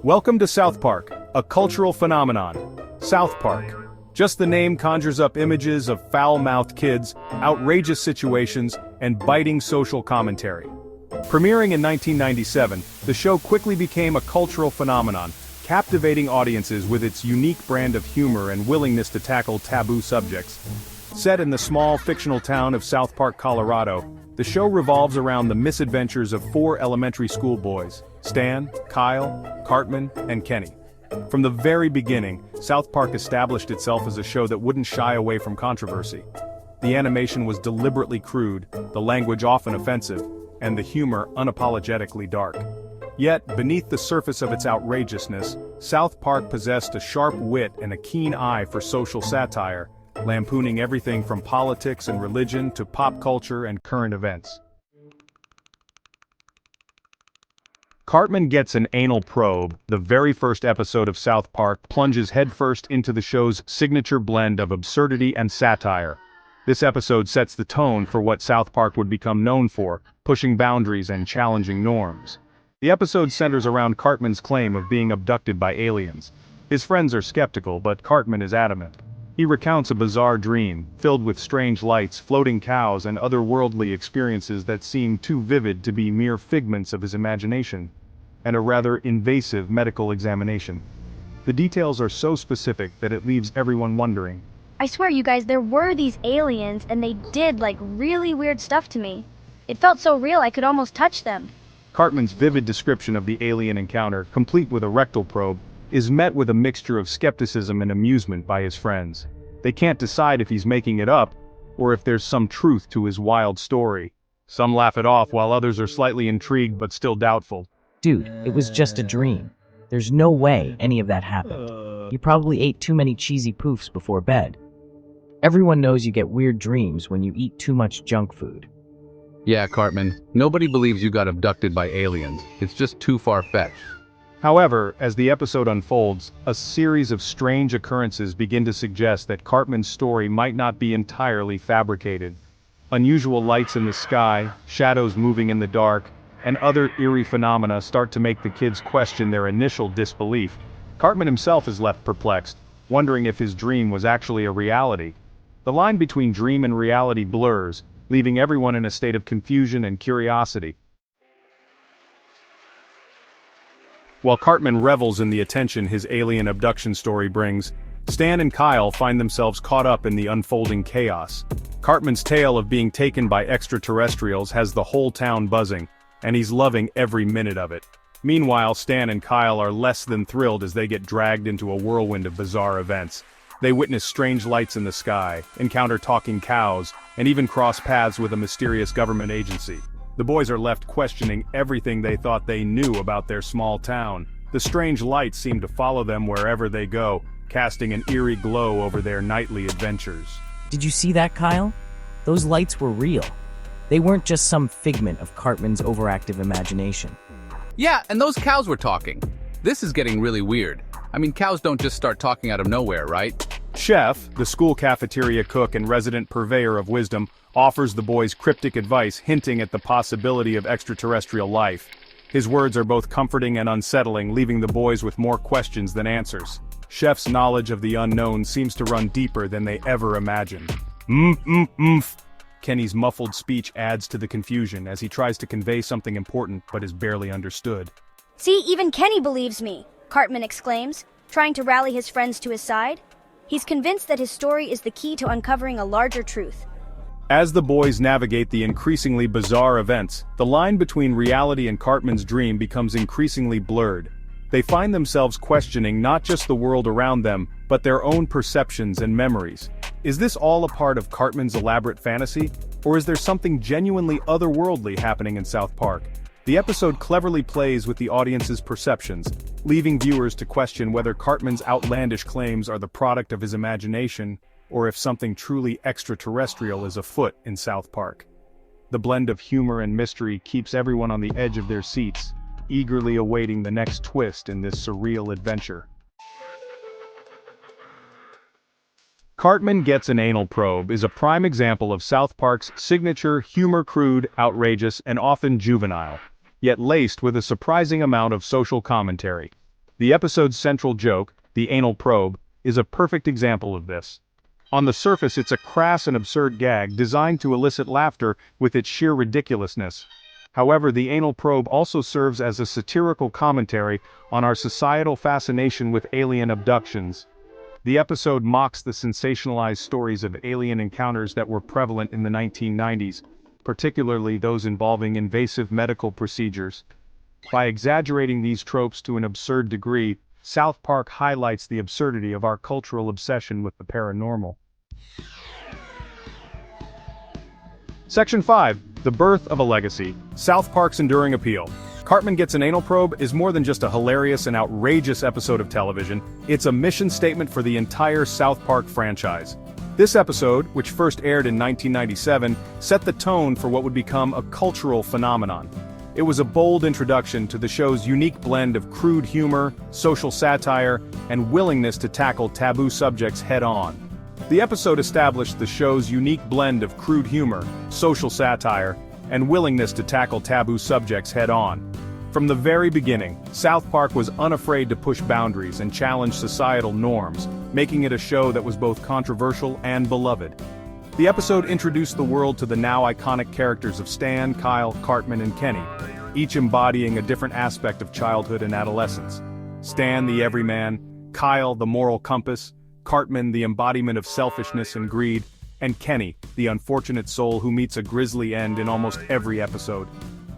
Welcome to South Park, a cultural phenomenon. South Park. Just the name conjures up images of foul-mouthed kids, outrageous situations, and biting social commentary. Premiering in 1997, the show quickly became a cultural phenomenon, captivating audiences with its unique brand of humor and willingness to tackle taboo subjects. Set in the small fictional town of South Park, Colorado, the show revolves around the misadventures of four elementary school boys: Stan, Kyle, Cartman, and Kenny. From the very beginning, South Park established itself as a show that wouldn't shy away from controversy. The animation was deliberately crude, the language often offensive, and the humor unapologetically dark. Yet, beneath the surface of its outrageousness, South Park possessed a sharp wit and a keen eye for social satire, lampooning everything from politics and religion to pop culture and current events. Cartman Gets an Anal Probe, the very first episode of South Park, plunges headfirst into the show's signature blend of absurdity and satire. This episode sets the tone for what South Park would become known for, pushing boundaries and challenging norms. The episode centers around Cartman's claim of being abducted by aliens. His friends are skeptical, but Cartman is adamant. He recounts a bizarre dream, filled with strange lights, floating cows, and otherworldly experiences that seem too vivid to be mere figments of his imagination, and a rather invasive medical examination. The details are so specific that it leaves everyone wondering. I swear, you guys, there were these aliens, and they did, really weird stuff to me. It felt so real I could almost touch them. Cartman's vivid description of the alien encounter, complete with a rectal probe, is met with a mixture of skepticism and amusement by his friends. They can't decide if he's making it up, or if there's some truth to his wild story. Some laugh it off while others are slightly intrigued but still doubtful. Dude, it was just a dream. There's no way any of that happened. You probably ate too many cheesy poofs before bed. Everyone knows you get weird dreams when you eat too much junk food. Yeah, Cartman, nobody believes you got abducted by aliens. It's just too far-fetched. However, as the episode unfolds, a series of strange occurrences begin to suggest that Cartman's story might not be entirely fabricated. Unusual lights in the sky, shadows moving in the dark, and other eerie phenomena start to make the kids question their initial disbelief. Cartman himself is left perplexed, wondering if his dream was actually a reality. The line between dream and reality blurs, leaving everyone in a state of confusion and curiosity. While Cartman revels in the attention his alien abduction story brings, Stan and Kyle find themselves caught up in the unfolding chaos. Cartman's tale of being taken by extraterrestrials has the whole town buzzing, and he's loving every minute of it. Meanwhile, Stan and Kyle are less than thrilled as they get dragged into a whirlwind of bizarre events. They witness strange lights in the sky, encounter talking cows, and even cross paths with a mysterious government agency. The boys are left questioning everything they thought they knew about their small town. The strange lights seem to follow them wherever they go, casting an eerie glow over their nightly adventures. Did you see that, Kyle? Those lights were real. They weren't just some figment of Cartman's overactive imagination. Yeah, and those cows were talking. This is getting really weird. I mean, cows don't just start talking out of nowhere, right? Chef, the school cafeteria cook and resident purveyor of wisdom, offers the boys cryptic advice hinting at the possibility of extraterrestrial life. His words are both comforting and unsettling, leaving the boys with more questions than answers. Chef's knowledge of the unknown seems to run deeper than they ever imagined. Kenny's muffled speech adds to the confusion as he tries to convey something important but is barely understood. See, even Kenny believes me, Cartman exclaims, trying to rally his friends to his side. He's convinced that his story is the key to uncovering a larger truth. As the boys navigate the increasingly bizarre events, the line between reality and Cartman's dream becomes increasingly blurred. They find themselves questioning not just the world around them, but their own perceptions and memories. Is this all a part of Cartman's elaborate fantasy, or is there something genuinely otherworldly happening in South Park? The episode cleverly plays with the audience's perceptions, leaving viewers to question whether Cartman's outlandish claims are the product of his imagination, or if something truly extraterrestrial is afoot in South Park. The blend of humor and mystery keeps everyone on the edge of their seats, eagerly awaiting the next twist in this surreal adventure. Cartman Gets an Anal Probe is a prime example of South Park's signature humor, crude, outrageous, and often juvenile, yet laced with a surprising amount of social commentary. The episode's central joke, the anal probe, is a perfect example of this. On the surface, it's a crass and absurd gag designed to elicit laughter with its sheer ridiculousness. However, the anal probe also serves as a satirical commentary on our societal fascination with alien abductions. The episode mocks the sensationalized stories of alien encounters that were prevalent in the 1990s, particularly those involving invasive medical procedures. By exaggerating these tropes to an absurd degree, South Park highlights the absurdity of our cultural obsession with the paranormal. Section 5. The Birth of a Legacy. South Park's enduring appeal. Cartman Gets an Anal Probe is more than just a hilarious and outrageous episode of television, it's a mission statement for the entire South Park franchise. This episode, which first aired in 1997, set the tone for what would become a cultural phenomenon. It was a bold introduction to the show's unique blend of crude humor, social satire, and willingness to tackle taboo subjects head-on. The episode established the show's unique blend of crude humor, social satire, and willingness to tackle taboo subjects head-on. From the very beginning, South Park was unafraid to push boundaries and challenge societal norms, making it a show that was both controversial and beloved. The episode introduced the world to the now iconic characters of Stan, Kyle, Cartman, and Kenny, each embodying a different aspect of childhood and adolescence. Stan, the everyman; Kyle, the moral compass; Cartman, the embodiment of selfishness and greed; and Kenny, the unfortunate soul who meets a grisly end in almost every episode.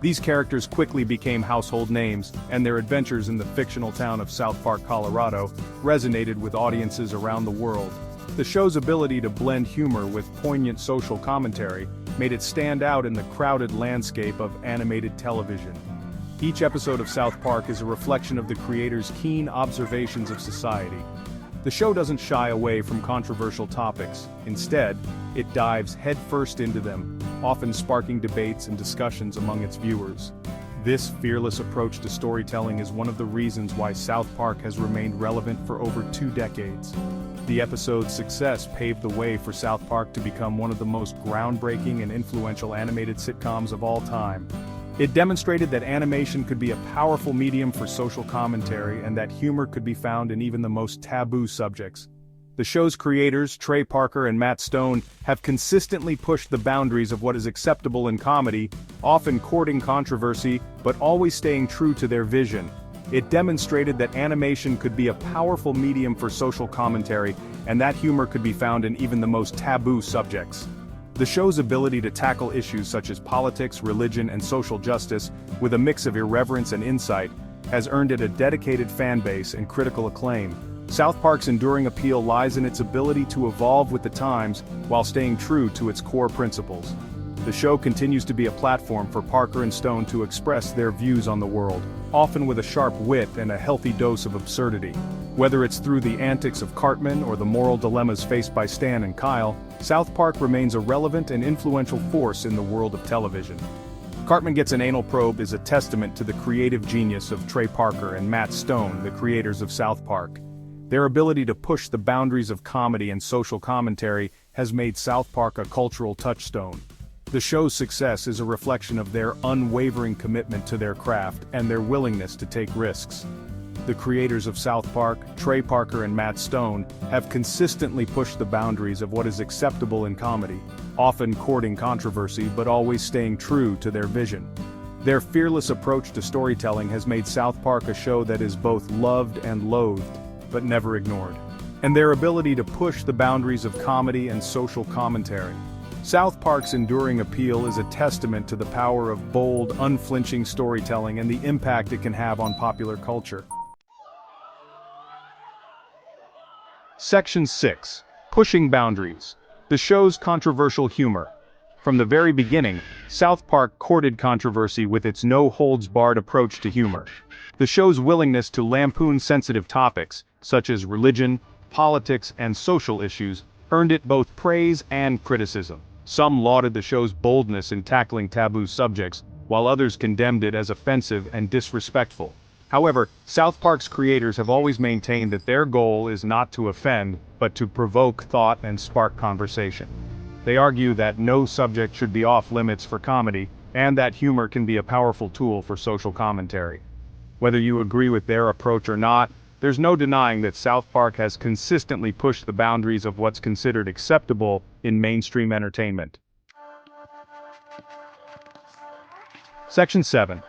These characters quickly became household names, and their adventures in the fictional town of South Park, Colorado, resonated with audiences around the world. The show's ability to blend humor with poignant social commentary made it stand out in the crowded landscape of animated television. Each episode of South Park is a reflection of the creator's keen observations of society. The show doesn't shy away from controversial topics. Instead, it dives headfirst into them, often sparking debates and discussions among its viewers. This fearless approach to storytelling is one of the reasons why South Park has remained relevant for over 2 decades. The episode's success paved the way for South Park to become one of the most groundbreaking and influential animated sitcoms of all time. It demonstrated that animation could be a powerful medium for social commentary and that humor could be found in even the most taboo subjects. The show's creators, Trey Parker and Matt Stone, have consistently pushed the boundaries of what is acceptable in comedy, often courting controversy, but always staying true to their vision. It demonstrated that animation could be a powerful medium for social commentary, and that humor could be found in even the most taboo subjects. The show's ability to tackle issues such as politics, religion, and social justice, with a mix of irreverence and insight, has earned it a dedicated fan base and critical acclaim. South Park's enduring appeal lies in its ability to evolve with the times while staying true to its core principles. The show continues to be a platform for Parker and Stone to express their views on the world, often with a sharp wit and a healthy dose of absurdity. Whether it's through the antics of Cartman or the moral dilemmas faced by Stan and Kyle, South Park remains a relevant and influential force in the world of television. Cartman Gets an Anal Probe is a testament to the creative genius of Trey Parker and Matt Stone, the creators of South Park. Their ability to push the boundaries of comedy and social commentary has made South Park a cultural touchstone. The show's success is a reflection of their unwavering commitment to their craft and their willingness to take risks. The creators of South Park, Trey Parker and Matt Stone, have consistently pushed the boundaries of what is acceptable in comedy, often courting controversy but always staying true to their vision. Their fearless approach to storytelling has made South Park a show that is both loved and loathed, but never ignored. And their ability to push the boundaries of comedy and social commentary. South Park's enduring appeal is a testament to the power of bold, unflinching storytelling and the impact it can have on popular culture. Section 6. Pushing Boundaries. The show's controversial humor. From the very beginning, South Park courted controversy with its no-holds-barred approach to humor. The show's willingness to lampoon sensitive topics, such as religion, politics, and social issues, earned it both praise and criticism. Some lauded the show's boldness in tackling taboo subjects, while others condemned it as offensive and disrespectful. However, South Park's creators have always maintained that their goal is not to offend, but to provoke thought and spark conversation. They argue that no subject should be off limits for comedy, and that humor can be a powerful tool for social commentary. Whether you agree with their approach or not, there's no denying that South Park has consistently pushed the boundaries of what's considered acceptable in mainstream entertainment. Section 7.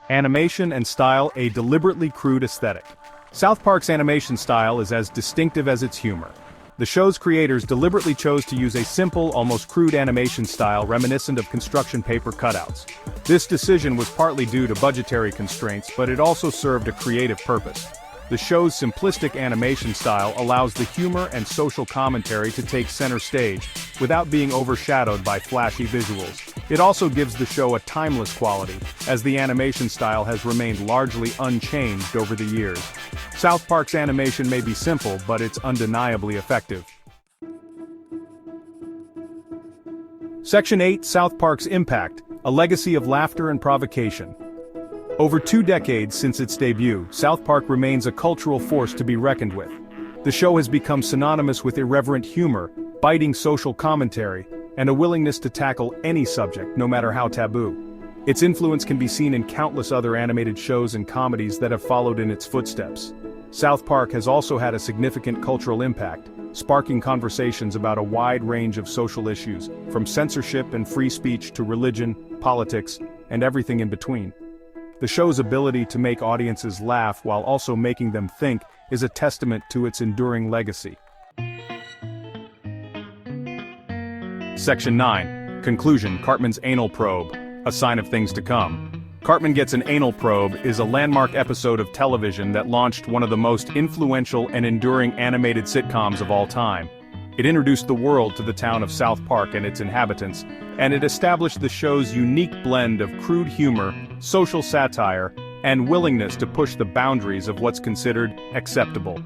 Animation and style, a deliberately crude aesthetic. South Park's animation style is as distinctive as its humor. The show's creators deliberately chose to use a simple, almost crude animation style reminiscent of construction paper cutouts. This decision was partly due to budgetary constraints, but it also served a creative purpose. The show's simplistic animation style allows the humor and social commentary to take center stage, without being overshadowed by flashy visuals. It also gives the show a timeless quality, as the animation style has remained largely unchanged over the years. South Park's animation may be simple, but it's undeniably effective. Section 8. South Park's impact, a legacy of laughter and provocation. Over 2 decades since its debut, South Park remains a cultural force to be reckoned with. The show has become synonymous with irreverent humor, biting social commentary, and a willingness to tackle any subject, no matter how taboo. Its influence can be seen in countless other animated shows and comedies that have followed in its footsteps. South Park has also had a significant cultural impact, sparking conversations about a wide range of social issues, from censorship and free speech to religion, politics, and everything in between. The show's ability to make audiences laugh while also making them think is a testament to its enduring legacy. Section 9. Conclusion. Cartman's anal probe, a sign of things to come. Cartman Gets an Anal Probe is a landmark episode of television that launched one of the most influential and enduring animated sitcoms of all time. It introduced the world to the town of South Park and its inhabitants, and it established the show's unique blend of crude humor, social satire, and willingness to push the boundaries of what's considered acceptable.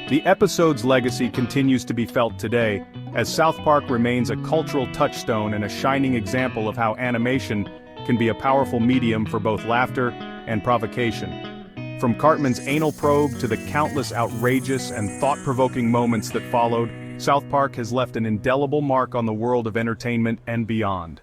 The episode's legacy continues to be felt today, as South Park remains a cultural touchstone and a shining example of how animation can be a powerful medium for both laughter and provocation. From Cartman's anal probe to the countless outrageous and thought-provoking moments that followed, South Park has left an indelible mark on the world of entertainment and beyond.